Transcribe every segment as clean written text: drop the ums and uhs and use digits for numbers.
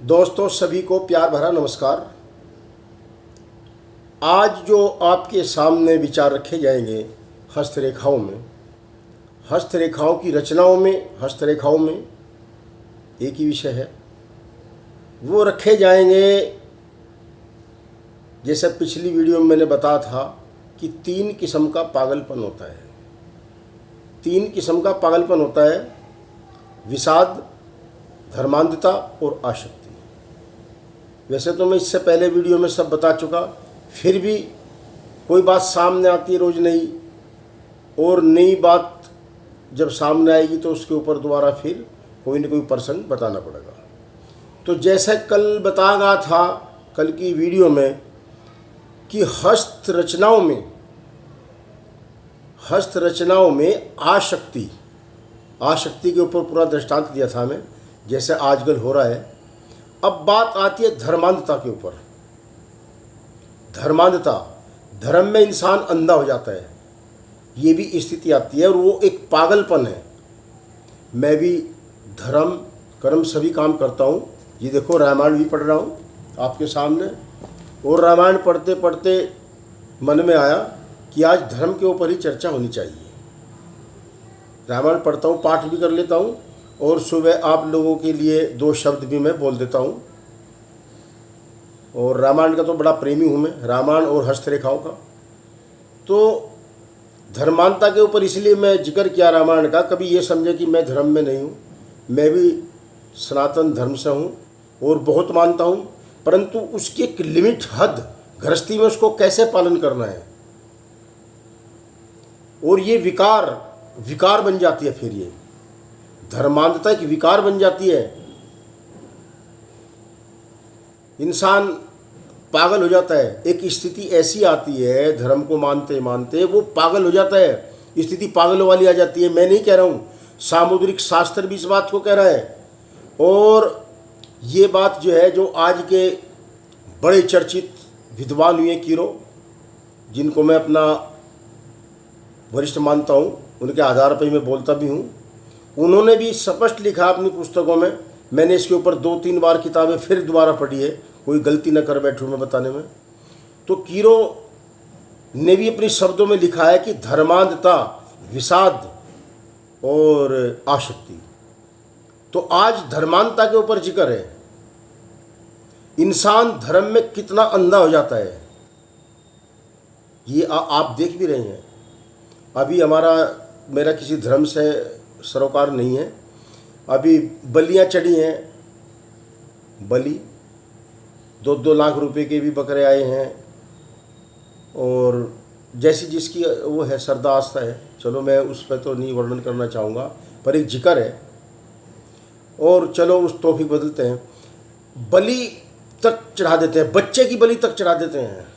दोस्तों सभी को प्यार भरा नमस्कार। आज जो आपके सामने विचार रखे जाएंगे हस्तरेखाओं में, हस्तरेखाओं की रचनाओं में, हस्तरेखाओं में एक ही विषय है। वो रखे जाएंगे जैसे पिछली वीडियो में मैंने बताया था कि 3 किस्म का पागलपन होता है। 3 किस्म का पागलपन होता है: विषाद, धर्मांधता और आसक्ति। वैसे तो मैं इससे पहले वीडियो में सब बता चुका, फिर भी कोई बात सामने आती है रोज़ नई, और नई बात जब सामने आएगी तो उसके ऊपर दोबारा फिर कोई न कोई प्रसंग बताना पड़ेगा। तो जैसे कल बताया गया था कल की वीडियो में कि हस्त रचनाओं में आसक्ति के ऊपर पूरा दृष्टांत दिया था मैं, जैसे आजकल हो रहा है। अब बात आती है धर्मांधता के ऊपर। धर्मांधता, धर्म में इंसान अंधा हो जाता है, ये भी स्थिति आती है और वो एक पागलपन है। मैं भी धर्म कर्म सभी काम करता हूँ। ये देखो रामायण भी पढ़ रहा हूँ आपके सामने, और रामायण पढ़ते पढ़ते मन में आया कि आज धर्म के ऊपर ही चर्चा होनी चाहिए। रामायण पढ़ता हूँ, पाठ भी कर लेता हूँ, और सुबह आप लोगों के लिए 2 शब्द भी मैं बोल देता हूँ। और रामायण का तो बड़ा प्रेमी हूँ मैं, रामायण और हस्तरेखाओं का। तो धर्मांधता के ऊपर इसलिए मैं जिक्र किया रामायण का, कभी ये समझे कि मैं धर्म में नहीं हूँ। मैं भी सनातन धर्म से हूँ और बहुत मानता हूँ, परंतु उसकी एक लिमिट, हद, गृहस्थी में उसको कैसे पालन करना है। और ये विकार बन जाती है। फिर ये धर्मांधता एक विकार बन जाती है। इंसान पागल हो जाता है। एक स्थिति ऐसी आती है, धर्म को मानते मानते वो पागल हो जाता है। स्थिति पागलों वाली आ जाती है। मैं नहीं कह रहा हूँ, सामुद्रिक शास्त्र भी इस बात को कह रहा है। और ये बात जो है, जो आज के बड़े चर्चित विद्वान हुए कीरो, जिनको मैं अपना वरिष्ठ मानता हूँ, उनके आधार पर मैं बोलता भी हूँ, उन्होंने भी स्पष्ट लिखा अपनी पुस्तकों में। मैंने इसके ऊपर 2-3 बार किताबें फिर दोबारा पढ़ी है, कोई गलती न कर बैठूँ मैं बताने में। तो कीरो ने भी अपने शब्दों में लिखा है कि धर्मांधता, विषाद और आसक्ति। तो आज धर्मांधता के ऊपर जिक्र है। इंसान धर्म में कितना अंधा हो जाता है, ये आप देख भी रहे हैं। अभी मेरा किसी धर्म से सरोकार नहीं है। अभी बलियां चढ़ी हैं, बलि 2-2 लाख रुपए के भी बकरे आए हैं, और जैसी जिसकी वो है श्रद्धा आस्था है। चलो मैं उस पर तो नहीं वर्णन करना चाहूँगा, पर एक जिक्र है। और चलो उस तौफीक बदलते हैं, बलि तक चढ़ा देते हैं, बच्चे की बलि तक चढ़ा देते हैं।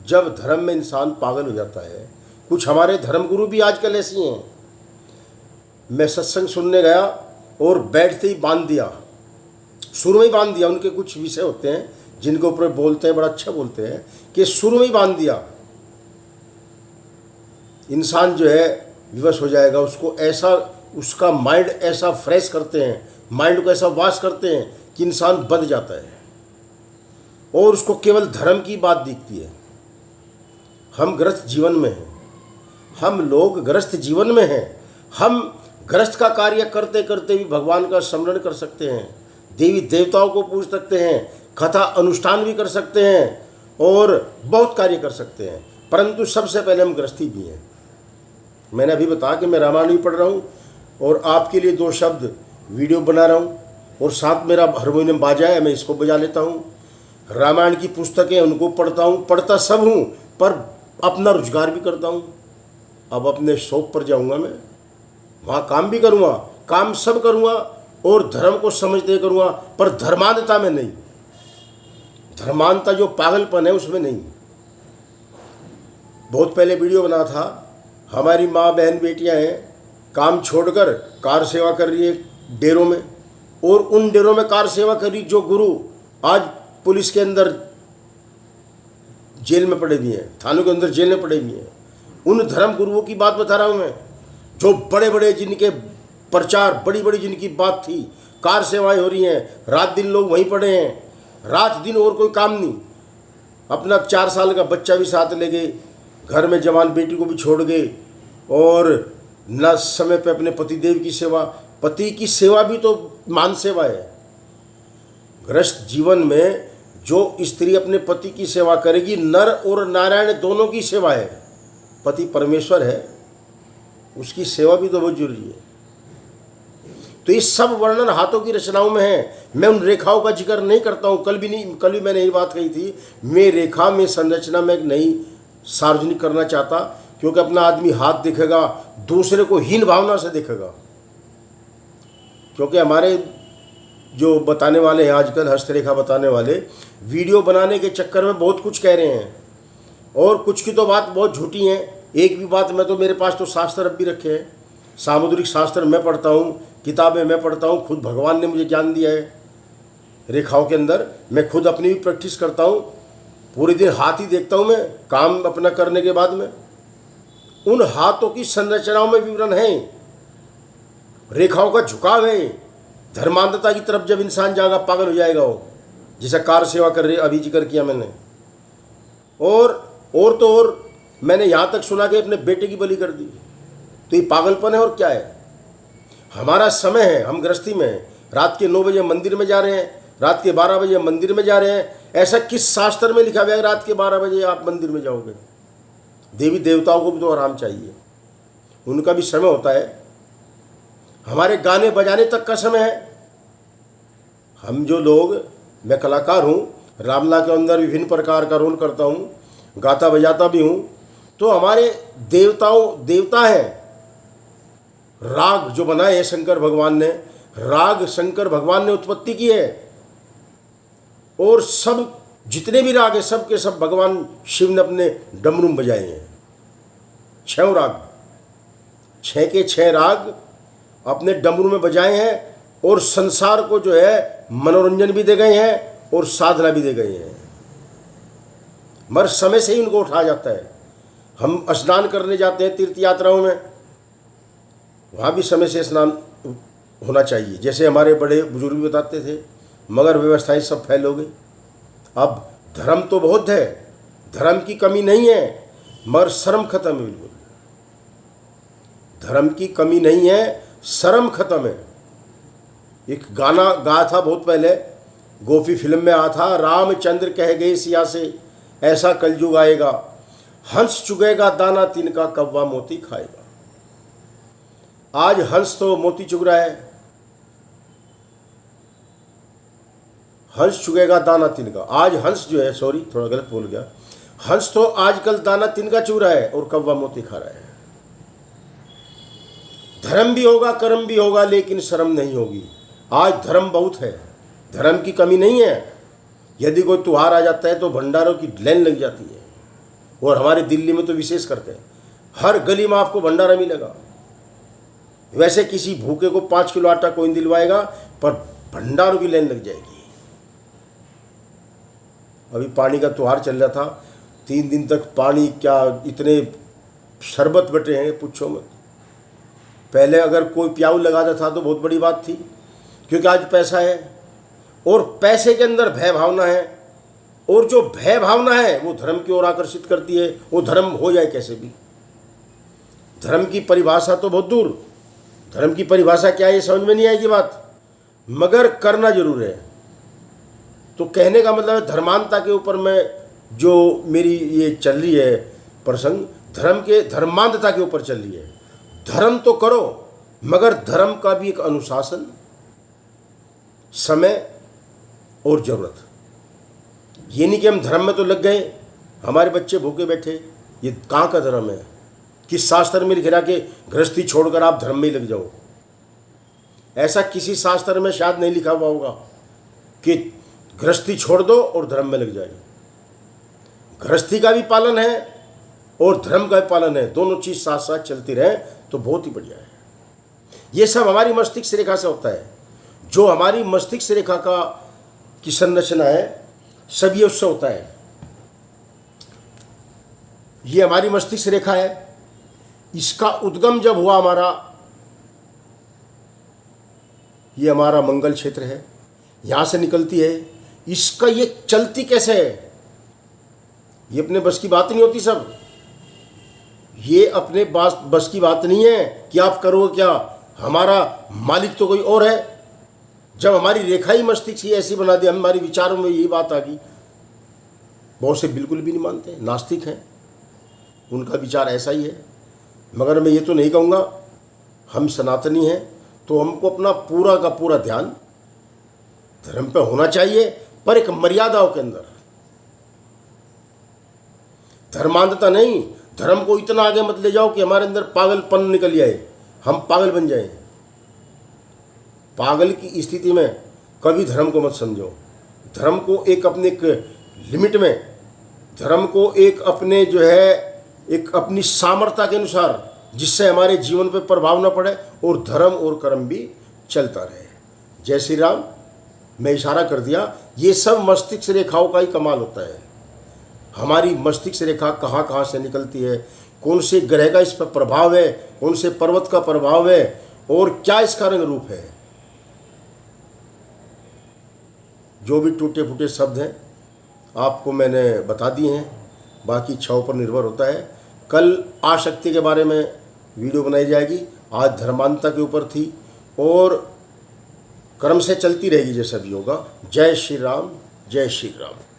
जब धर्म में इंसान पागल हो जाता है। कुछ हमारे धर्मगुरु भी आजकल ऐसी हैं। मैं सत्संग सुनने गया और बैठते ही बांध दिया, शुरू में ही बांध दिया। उनके कुछ विषय होते हैं जिनके ऊपर बोलते हैं, बड़ा अच्छा बोलते हैं, कि शुरू में ही बांध दिया। इंसान जो है विवश हो जाएगा। उसको ऐसा, उसका माइंड ऐसा फ्रेश करते हैं, माइंड को ऐसा वाश करते हैं कि इंसान बंध जाता है और उसको केवल धर्म की बात दिखती है। हम गृहस्थ जीवन में हैं, हम लोग गृहस्थ जीवन में हैं। हम गृहस्थ का कार्य करते करते भी भगवान का स्मरण कर सकते हैं, देवी देवताओं को पूज सकते हैं, कथा अनुष्ठान भी कर सकते हैं, और बहुत कार्य कर सकते हैं। परंतु सबसे पहले हम गृहस्थी भी हैं। मैंने अभी बताया कि मैं रामायण भी पढ़ रहा हूँ और आपके लिए 2 शब्द वीडियो बना रहा हूँ, और साथ मेरा हारमोनियम बाजा है, मैं इसको बजा लेता हूँ। रामायण की पुस्तकें उनको पढ़ता हूँ, पढ़ता सब हूँ, पर अपना रोजगार भी करता हूँ। अब अपने शॉप पर जाऊँगा, मैं वहाँ काम भी करूँगा, काम सब करूँगा, और धर्म को समझते करूँगा, पर धर्मांधता में नहीं। धर्मांधता जो पागलपन है उसमें नहीं। बहुत पहले वीडियो बना था, हमारी माँ बहन बेटियाँ हैं, काम छोड़कर कार सेवा कर रही है डेरों में, और उन डेरों में कार सेवा कर रही जो गुरु आज पुलिस के अंदर जेल में पड़े हुए हैं, थानों के अंदर जेल में पड़े हुए हैं। उन धर्म गुरुओं की बात बता रहा हूँ मैं, जो बड़े बड़े जिनके प्रचार, बड़ी बड़ी जिनकी बात थी, कार सेवाएं हो रही हैं, रात दिन लोग वहीं पड़े हैं, रात दिन और कोई काम नहीं। अपना 4 साल का बच्चा भी साथ ले गए, घर में जवान बेटी को भी छोड़ गए, और न समय पे अपने पतिदेव की सेवा। पति की सेवा भी तो मान सेवा है। गृहस्थ जीवन में जो स्त्री अपने पति की सेवा करेगी, नर और नारायण दोनों की सेवा है। पति परमेश्वर है, उसकी सेवा भी तो बहुत जरूरी है। तो ये सब वर्णन हाथों की रचनाओं में है। मैं उन रेखाओं का जिक्र नहीं करता हूँ। कल भी मैंने यही बात कही थी। मैं रेखा में संरचना में एक नई सार्वजनिक करना चाहता, क्योंकि अपना आदमी हाथ देखेगा, दूसरे को हीन भावना से देखेगा। क्योंकि हमारे जो बताने वाले हैं आजकल, हस्तरेखा बताने वाले, वीडियो बनाने के चक्कर में बहुत कुछ कह रहे हैं, और कुछ की तो बात बहुत झूठी है। एक भी बात, मैं तो, मेरे पास तो शास्त्र अब भी रखे हैं, सामुद्रिक शास्त्र मैं पढ़ता हूँ, किताबें मैं पढ़ता हूँ, खुद भगवान ने मुझे ज्ञान दिया है रेखाओं के अंदर। मैं खुद अपनी भी प्रैक्टिस करता हूँ, पूरे दिन हाथ ही देखता हूँ मैं काम अपना करने के बाद में। उन हाथों की संरचनाओं में विवरण है, रेखाओं का झुकाव है। धर्मांधता की तरफ जब इंसान जाएगा, पागल हो जाएगा वो, जैसे कार सेवा कर रहे, अभी जिक्र किया मैंने। और मैंने यहाँ तक सुना कि अपने बेटे की बलि कर दी। तो ये पागलपन है और क्या है? हमारा समय है, हम गृहस्थी में हैं, रात के 9 बजे मंदिर में जा रहे हैं, रात के 12 बजे मंदिर में जा रहे हैं। ऐसा किस शास्त्र में लिखा हुआ है रात के 12 बजे आप मंदिर में जाओगे? देवी देवताओं को भी तो आराम चाहिए, उनका भी समय होता है। हमारे गाने बजाने तक का समय है। हम जो लोग, मैं कलाकार हूँ, रामला के अंदर विभिन्न प्रकार का रोल करता हूँ, गाता बजाता भी हूँ, तो हमारे देवता हैं। राग जो बनाए हैं शंकर भगवान ने, राग शंकर भगवान ने उत्पत्ति की है, और सब जितने भी राग हैं सब के सब भगवान शिव ने अपने डमरू में बजाए हैं। 6 राग, 6 के 6 राग अपने डमरू में बजाए हैं, और संसार को जो है मनोरंजन भी दे गए हैं और साधना भी दे गए हैं। मगर समय से ही उनको उठाया जाता है। हम स्नान करने जाते हैं तीर्थ यात्राओं में, वहाँ भी समय से स्नान होना चाहिए, जैसे हमारे बड़े बुजुर्ग भी बताते थे। मगर व्यवस्थाएं सब फैल हो गई। अब धर्म तो बहुत है, धर्म की कमी नहीं है, मगर शर्म खत्म है। बिल्कुल धर्म की कमी नहीं है, शर्म खत्म है। एक गाना गाया था बहुत पहले, गोपी फिल्म में आया था, रामचंद्र कह गए सिया से, ऐसा कलयुग आएगा, हंस चुगेगा दाना तिनका, कौवा मोती खाएगा। आज हंस तो मोती चुग रहा है, हंस चुगेगा दाना तिनका। आज हंस जो है, सॉरी थोड़ा गलत बोल गया, हंस तो आजकल दाना तिनका चुग रहा है और कौवा मोती खा रहा है। धर्म भी होगा, कर्म भी होगा, लेकिन शर्म नहीं होगी। आज धर्म बहुत है, धर्म की कमी नहीं है। यदि कोई त्योहार आ जाता है तो भंडारों की लाइन लग जाती है, और हमारे दिल्ली में तो विशेष करते हैं, हर गली में आपको भंडारा मिलेगा। वैसे किसी भूखे को 5 किलो आटा कोई दिलवाएगा, पर भंडारों की लाइन लग जाएगी। अभी पानी का त्योहार चल रहा था, 3 दिन तक पानी, क्या इतने शरबत बटे हैं, पूछो मत। पहले अगर कोई प्याऊ लगाता था तो बहुत बड़ी बात थी, क्योंकि आज पैसा है, और पैसे के अंदर भय भावना है, और जो भय भावना है वो धर्म की ओर आकर्षित करती है। वो धर्म हो जाए कैसे भी। धर्म की परिभाषा तो बहुत दूर, धर्म की परिभाषा क्या है ये समझ में नहीं आएगी बात, मगर करना जरूर है। तो कहने का मतलब है, धर्मांता के ऊपर में जो मेरी ये चल रही है प्रसंग, धर्मांधता के ऊपर चल रही है। धर्म तो करो, मगर धर्म का भी एक अनुशासन, समय और जरूरत। ये नहीं कि हम धर्म में तो लग गए, हमारे बच्चे भूखे बैठे, ये कहाँ का धर्म है? किस शास्त्र में लिख रहा कि गृहस्थी छोड़कर आप धर्म में ही लग जाओ? ऐसा किसी शास्त्र में शायद नहीं लिखा हुआ होगा कि गृहस्थी छोड़ दो और धर्म में लग जाए। गृहस्थी का भी पालन है और धर्म का भी पालन है, दोनों चीज साथ साथ चलती रहे तो बहुत ही बढ़िया है। ये सब हमारी मस्तिष्क रेखा से होता है। जो हमारी मस्तिष्क रेखा की संरचना है, सब ये उससे होता है। ये हमारी मस्तिष्क रेखा है, इसका उद्गम जब हुआ हमारा ये हमारा मंगल क्षेत्र है, यहाँ से निकलती है, इसका ये चलती कैसे है, ये अपने बस की बात नहीं होती सब। ये अपने बस की बात नहीं है कि आप करोगे क्या, हमारा मालिक तो कोई और है। जब हमारी रेखा ही मस्तिष्क ही ऐसी बना दी, हमारे विचारों में यही बात आ गई। बहुत से बिल्कुल भी नहीं मानते, नास्तिक हैं, उनका विचार ऐसा ही है। मगर मैं ये तो नहीं कहूँगा, हम सनातनी हैं तो हमको अपना पूरा का पूरा ध्यान धर्म पे होना चाहिए, पर एक मर्यादाओं के अंदर। धर्मांधता नहीं, धर्म को इतना आगे मत ले जाओ कि हमारे अंदर पागलपन निकल जाए, हम पागल बन जाएं। पागल की स्थिति में कभी धर्म को मत समझो। धर्म को एक अपने एक लिमिट में, धर्म को एक अपने जो है एक अपनी सामर्थ्य के अनुसार, जिससे हमारे जीवन पर प्रभाव न पड़े और धर्म और कर्म भी चलता रहे। जय श्री राम। मैं इशारा कर दिया, ये सब मस्तिष्क रेखाओं का ही कमाल होता है। हमारी मस्तिष्क रेखा कहाँ कहाँ से निकलती है, कौन से ग्रह का इस पर प्रभाव है, कौन से पर्वत का प्रभाव है और क्या इसका रंग रूप है। जो भी टूटे फूटे शब्द हैं आपको मैंने बता दिए हैं, बाकी इच्छाओं पर निर्भर होता है। कल आसक्ति के बारे में वीडियो बनाई जाएगी, आज धर्मांधता के ऊपर थी और कर्म से चलती रहेगी जैसा भी होगा। जय श्री राम, जय श्री राम।